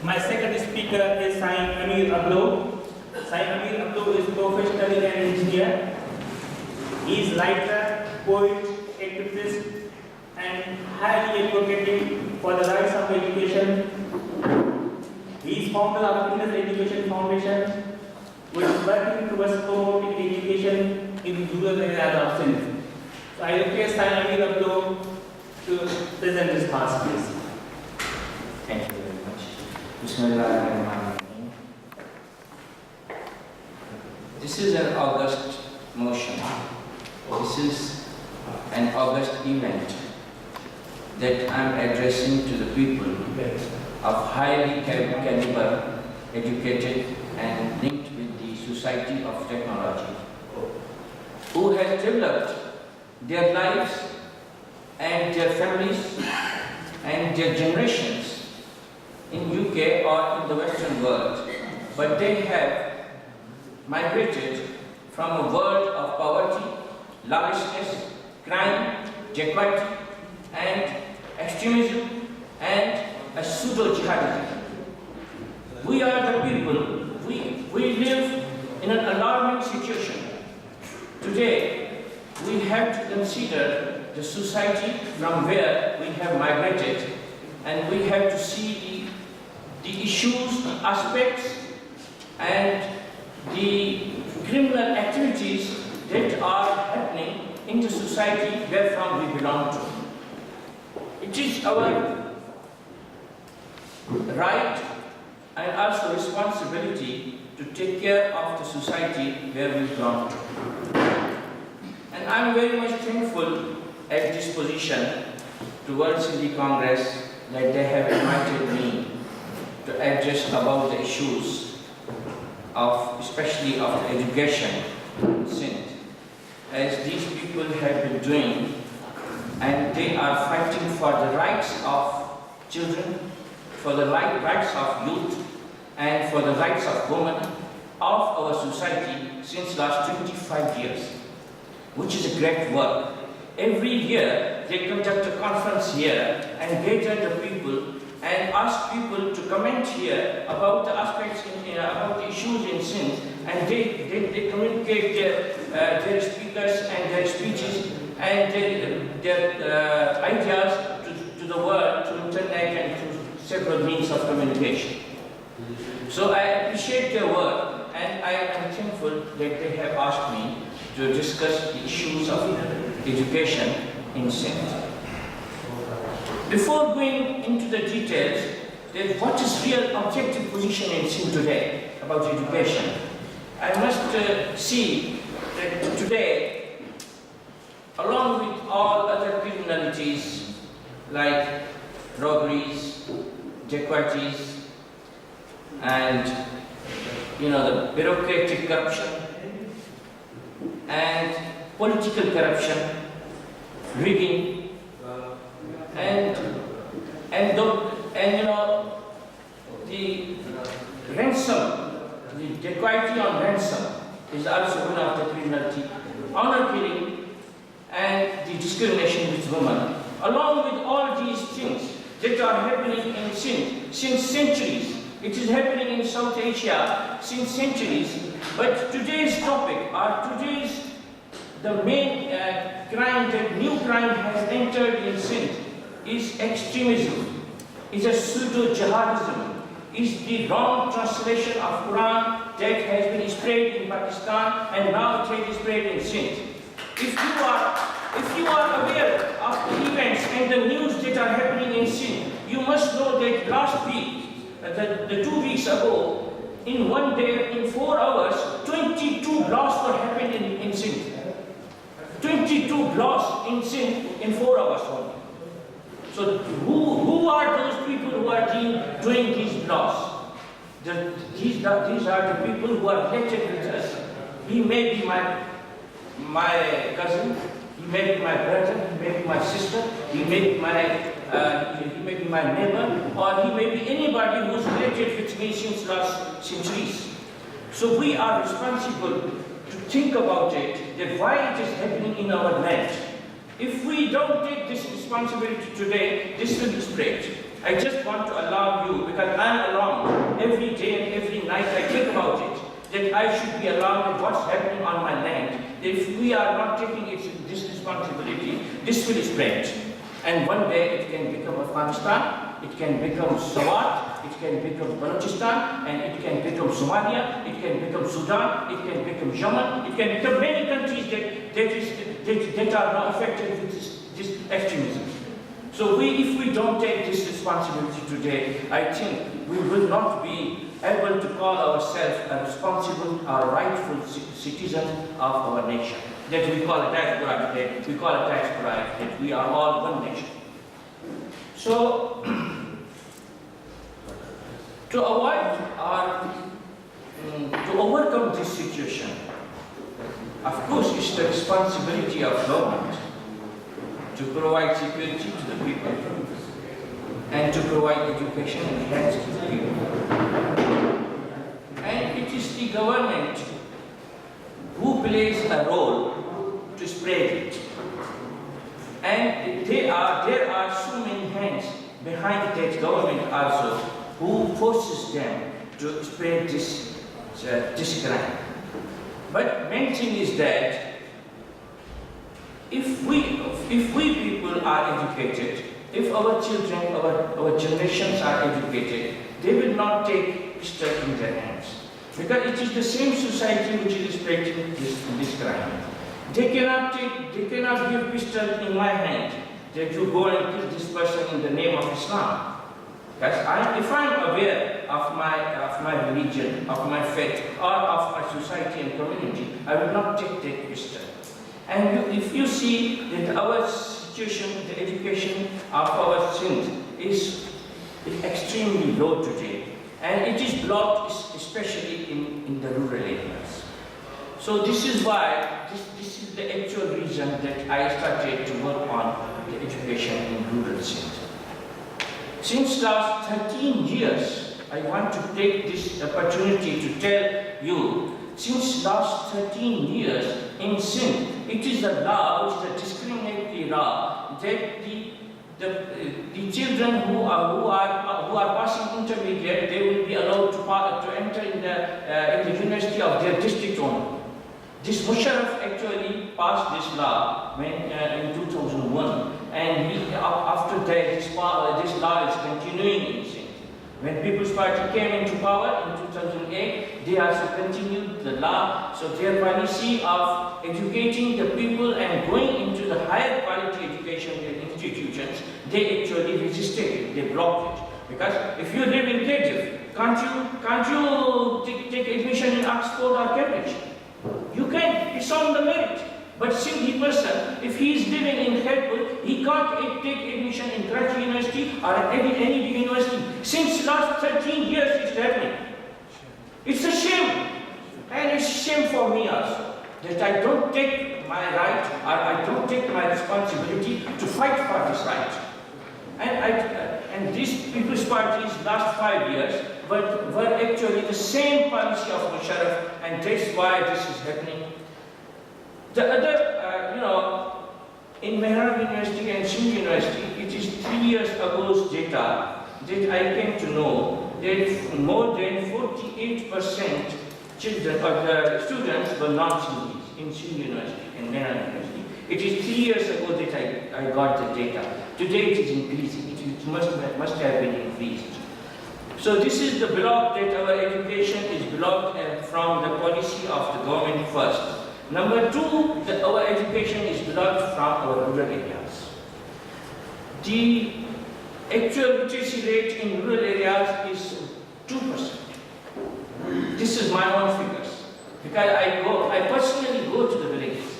My second speaker is Sain Amir Ablo. Sain Amir Ablo is professionally an engineer. He is writer, poet, activist, and highly advocating for the rights of education. He is founder of Indian Education Foundation, which is working towards promoting education in rural areas of Sindh. So I request Sain Amir Ablo to present his thoughts, please. Thank you very much. Bismillahirrahmanirrahim. This is an August motion. This is an August event that I am addressing to the people of highly caliber, educated and linked with the Society of Technology, who has developed their lives and their families and their generations in UK or in the Western world, but they have migrated from a world of poverty, lavishness, crime, jeopardy, and extremism, and a pseudo-jihadism. We are the people, we live in an alarming situation. Today, we have to consider the society from where we have migrated, and we have to see the issues, the aspects, and the criminal activities that are happening in the society wherefrom we belong to. It is our right and also responsibility to take care of the society where we belong to. And I am very much thankful at this position towards Sindhi Congress that they have invited me to address about the issues of, especially of the education in Sindh, as these people have been doing, and they are fighting for the rights of children, for the rights of youth, and for the rights of women of our society since last 25 years, which is a great work. Every year they conduct a conference here and gather the people and ask people to comment here about the aspects, about the issues in Sindh, and they communicate their speakers and their speeches and their ideas to the world, to internet and to several means of communication. So I appreciate their work, and I am thankful that they have asked me to discuss the issues of education in Sindh. Before going into the details, what is real objective position in Sindh today about education? I must see that today, along with all other criminalities like robberies, jeopardies, and the bureaucratic corruption and political corruption, rigging, and the ransom, the jeopardy on ransom is also one of the criminality, honor killing, and the discrimination with women. Along with all these things that are happening in Sindh since centuries. It is happening in South Asia since centuries. But today's topic, the main crime, that new crime has entered in Sindh is extremism, is a pseudo-jihadism, is the wrong translation of Quran that has been spread in Pakistan and now it has spread in Sindh. If you are aware of the events and the news that are happening in Sindh, you must know that last week, the 2 weeks ago, in one day, in 4 hours, 22 blasts were happened in Sindh. 22 blasts in Sindh in 4 hours only. So who are those people who are doing these blasts? These are the people who are related with us. He may be my cousin, he may be my brother, he may be my sister, he may be my neighbor, or he may be anybody who is related with me since last centuries. So we are responsible to think about it, that why it is happening in our land. If we don't take this responsibility today, this will spread. I just want to allow you, because I'm alone, every day and every night I think about it, that I should be alarmed at what's happening on my land. If we are not taking this responsibility, this will spread. And one day it can become Afghanistan, it can become Swat, it can become Balochistan, and it can become Somalia, it can become Sudan, it can become Yemen, it can become many countries that are now affected with this extremism. So if we don't take this responsibility today, I think we will not be able to call ourselves a responsible or rightful citizen of our nation. That we call a diaspora today, we call a diaspora that we are all one nation. So, to avoid or to overcome this situation, of course, it's the responsibility of government to provide security to the people and to provide education and health to the people. And it is the government who plays a role to spread it. And there are so many hands behind that government also who forces them to spread this crime. But main thing is that if we people are educated, if our children, our generations are educated, they will not take pistol in their hands. Because it is the same society which is spreading this crime. They cannot give pistol in my hand that you go and kill this person in the name of Islam. Because if I'm aware of my religion, of my faith, or of my society and community, I will not take that pistol. And if you see that our situation, the education of our Sindh is extremely low today, and it is blocked especially in the rural areas. So this is why, this is the actual reason that I started to work on the education in rural Sindh. Since last 13 years, I want to take this opportunity to tell you, since last 13 years in Sindh, it is a law, which is a discriminatory law, that the children who are passing intermediate, they will be allowed to enter in the university of their district only. This Musharraf actually passed this law in 2001, and after that this law is continuing in Sindh. When People's Party came into power in 2008, they also continued the law. So their policy of educating the people and going into the higher quality education institutions, they actually resisted it, they blocked it. Because if you live in Cardiff, can't you take admission in Oxford or Cambridge? You can, it's on the merit. But Sindhi person, if he is living in Khairpur, he can't take admission in Karachi University or any big university. Since last 13 years it's happening. It's a shame. And it's a shame for me also, that I don't take my right or I don't take my responsibility to fight for this right. And these People's Parties last 5 years were actually the same policy of Musharraf, and that's why this is happening. The other, in Mehran University and Sindh University, it is 3 years ago's data that I came to know that more than 48% children or the students were non-Sindhis in Sindh University and Mehran University. It is 3 years ago that I got the data. Today it is increasing. It must have been increased. So this is the block that our education is blocked from the policy of the government first. Number two, that our education is blocked from our rural areas. The actual literacy rate in rural areas is 2%. This is my own figures. Because I personally go to the villages.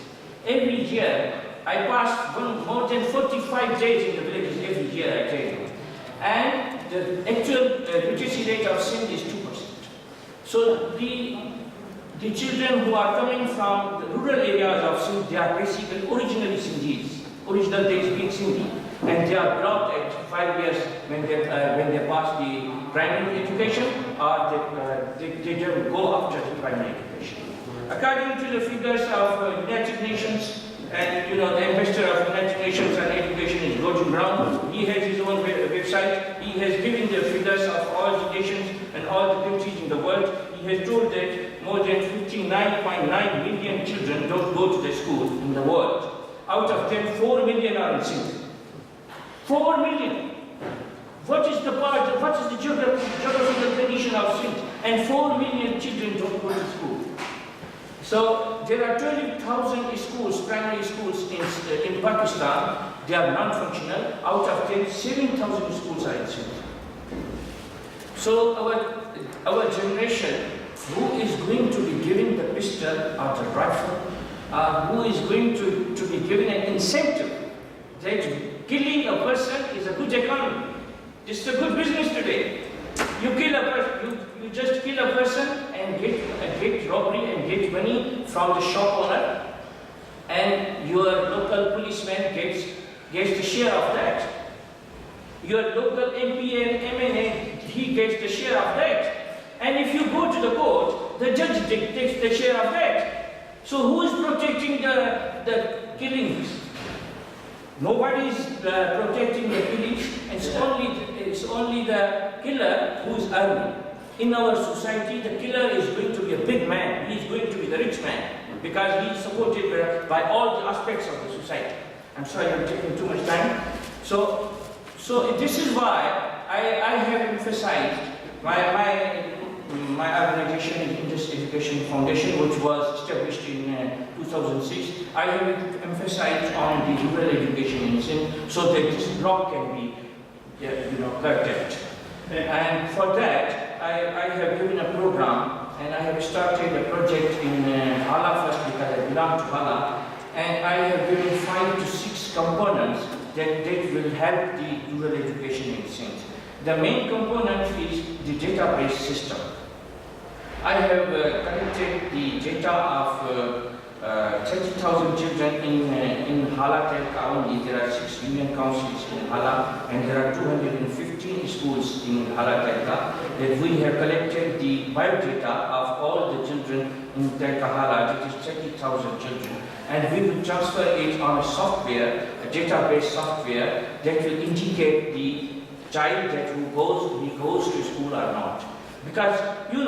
Every year, I pass more than 45 days in the villages every year, I tell you. And the actual literacy rate of Sindh is 2%. So the children who are coming from the rural areas of Sindh, they are basically originally Sindhis. Original they speak Sindhi, and they are blocked at 5 years when they pass the primary education, or they don't go after the primary education. According to the figures of United Nations, and the ambassador of United Discriminations and Education is Gordon Brown. He has his own website. He has given the figures of all the nations and all the countries in the world. He has told that more than 59.9 million children don't go to the school in the world. Out of them, 4 million are in Sindh. 4 million. What is the geographical condition of Sindh? And 4 million children don't go to school. So there are 20,000 schools, primary schools in Pakistan. They are non-functional. Out of them, 7,000 schools are in Sindh. So our generation, who is going to be given the pistol or the rifle, who is going to be given an incentive that killing a person is a good economy. It's a good business today. You kill a person, you just kill a person and get robbery and get money from the shop owner, and your local policeman gets the share of that. Your local MP and MNA, he gets the share of that. And if you go to the court, the judge takes the share of that. So who is protecting the killings? Nobody is protecting the killings. It's only the killer who is earning. In our society, the killer is going to be a big man. He is going to be the rich man because he is supported by all the aspects of the society. I'm sorry, I'm taking too much time. So this is why I have emphasized my organization is Indus Education Foundation, which was established in 2006. I have emphasized on the rural education in Sindh so that this block can be, curtailed. And for that, I have given a program, and I have started a project in Hala first because I belong to Hala, and I have given 5 to 6 components that will help the rural education in Sindh. The main component is the database system. I have collected the data of 30,000 children in Hala Telka only. There are 6 union councils in Hala, and there are 215 schools in Hala Telka. That we have collected the biodata of all the children in Telka Hala, that is 30,000 children. And we will transfer it on a software, a database software that will indicate the child that he goes to school or not. Because, if you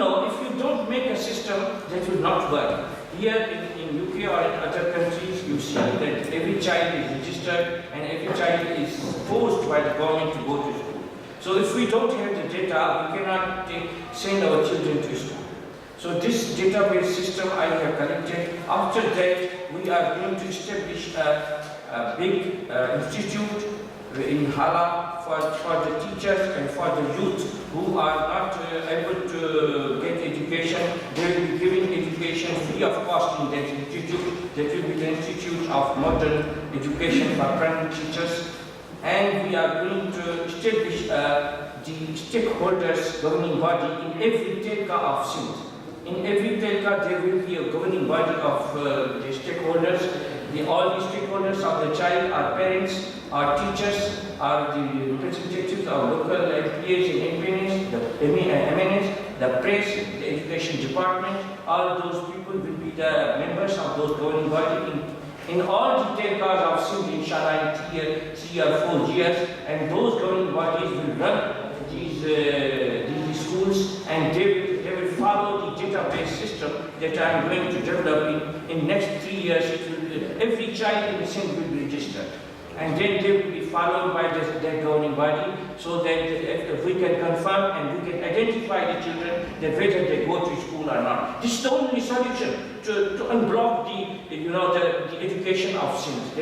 don't make a system, that will not work. Here in UK or in other countries, you see that every child is registered and every child is forced by the government to go to school. So if we don't have the data, we cannot send our children to school. So this database system I have collected. After that, we are going to establish a big institute in Hala for the teachers and for the youth who are not able to get education. They will be given education free of cost in that institute. That will be the Institute of Modern Education for Primary Teachers. And we are going to establish the stakeholders governing body in every telka of Sindh. In every telka there will be a governing body of the stakeholders. All the stakeholders of the child are parents, are teachers, are the representatives of local MPAs and MNAs, the MNAs, the press, the education department. All those people will be the members of those governing bodies in all the telkas of Sindh, inshallah, in 3 or 4 years. And those governing bodies will run these schools, and they will follow the database system that I am going to develop in next 3 years. Every child in Sindh will be registered, and then they will be followed by their governing body, so that if we can confirm and we can identify the children that whether they go to school or not. This is the only solution to unblock the education of Sindh.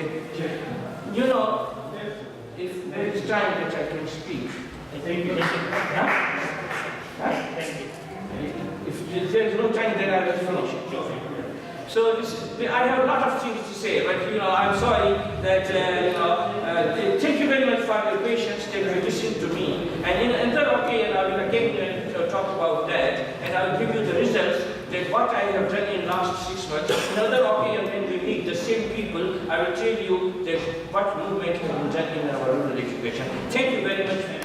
If there is time that I can speak. Thank you. If there is no time, then I will finish. So I have a lot of things to say, but I'm sorry that thank you very much for your patience that you listened to me. And in another occasion, I will again talk about that, and I will give you the results that what I have done in last 6 months. In another occasion, when we meet the same people, I will tell you that what movement has been done in our rural education. Thank you very much.